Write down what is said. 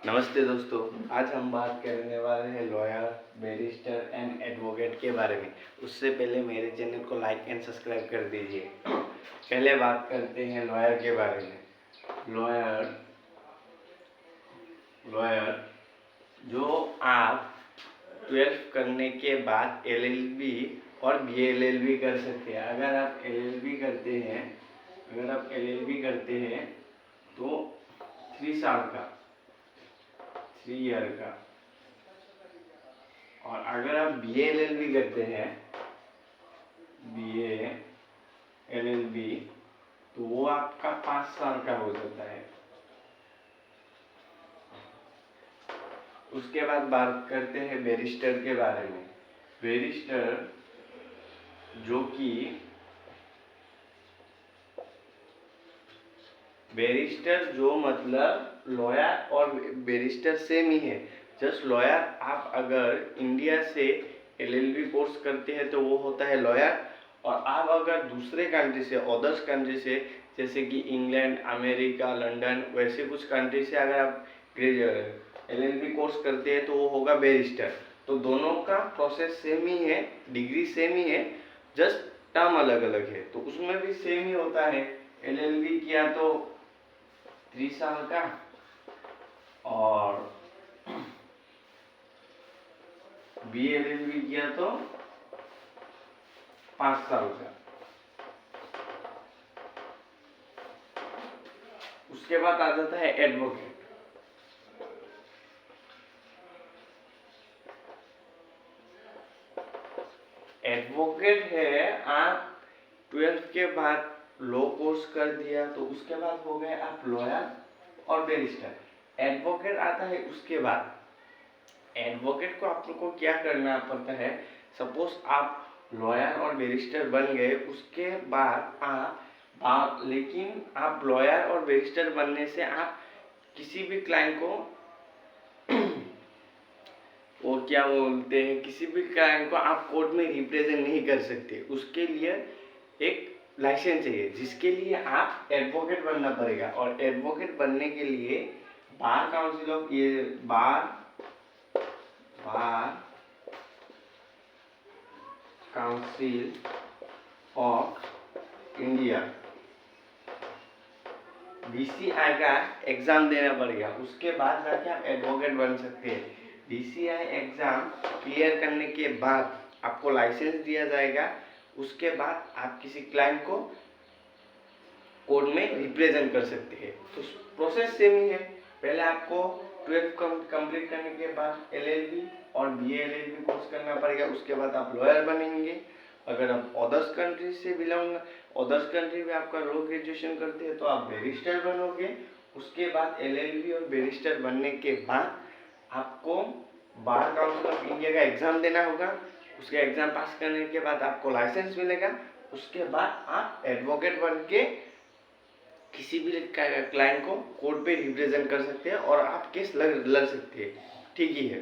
नमस्ते दोस्तों, आज हम बात करने वाले हैं लॉयर, बैरिस्टर एंड एडवोकेट के बारे में। उससे पहले मेरे चैनल को लाइक एंड सब्सक्राइब कर दीजिए। पहले बात करते हैं लॉयर के बारे में। लॉयर जो आप 12th करने के बाद LLB और BLLB कर सकते हैं। अगर आप LLB करते हैं तो 3 साल का 3 ईयर का, और अगर आप BLLB करते हैं BLLB तो वो आपका 5 साल का हो जाता है। उसके बाद बात करते हैं बैरिस्टर के बारे में। बैरिस्टर जो मतलब लॉयर और बैरिस्टर सेम ही है। जस्ट लॉयर, आप अगर इंडिया से LLB कोर्स करते हैं तो वो होता है लॉयर, और आप अगर दूसरे कंट्री से, अदर्स कंट्री से, जैसे कि इंग्लैंड, अमेरिका, लंदन, वैसे कुछ कंट्री से अगर आप LLB कोर्स करते हैं तो वो होगा बैरिस्टर। तो दोनों का प्रोसेस सेम ही है, डिग्री सेम ही है, जस्ट टर्म अलग अलग है। तो उसमें भी सेम ही होता है। LLB किया तो 3 साल का, और BLLB किया तो 5 साल का। उसके बाद आ जाता है एडवोकेट। एडवोकेट है, आप 12th के बाद लॉ कोर्स कर दिया तो उसके बाद हो गए आप लॉयर और बैरिस्टर। एडवोकेट आता है उसके बाद। एडवोकेट को आप लोग को क्या करना पड़ता है, सपोज आप लॉयर और बैरिस्टर बन गए, उसके बाद लेकिन आप लॉयर और बैरिस्टर बनने से आप किसी भी क्लाइंट को वो क्या बोलते हैं, किसी भी क्लाइंट को आप कोर्ट में रिप्रेजेंट नहीं कर सकते। उसके लिए एक लाइसेंस चाहिए, जिसके लिए आप एडवोकेट बनना पड़ेगा। और एडवोकेट बनने के लिए bar council of India BCI का एग्जाम देना पड़ेगा। उसके बाद जाके आप एडवोकेट बन सकते हैं। BCI एग्जाम क्लियर करने के बाद आपको लाइसेंस दिया जाएगा। उसके बाद आप किसी क्लाइंट को कोर्ट में रिप्रेजेंट कर सकते हैं। तो प्रोसेस सेम ही है। पहले आपको 12th कंप्लीट करने के बाद LLB और BLLB कोर्स करना पड़ेगा। उसके बाद आप लॉयर बनेंगे। अगर आप अदर्स कंट्री से अदर्स कंट्री में आपका लॉ ग्रेजुएशन करते हैं तो आप बैरिस्टर बनोगे। उसके बाद LLB और बैरिस्टर बनने के बाद आपको बार काउंसिल ऑफ इंडिया का एग्जाम देना होगा। उसका एग्जाम पास करने के बाद आपको लाइसेंस मिलेगा। उसके बाद आप एडवोकेट बन के किसी भी क्लाइंट को कोर्ट पे रिप्रेजेंट कर सकते हैं और आप केस लड़ सकते हैं। ठीक ही है।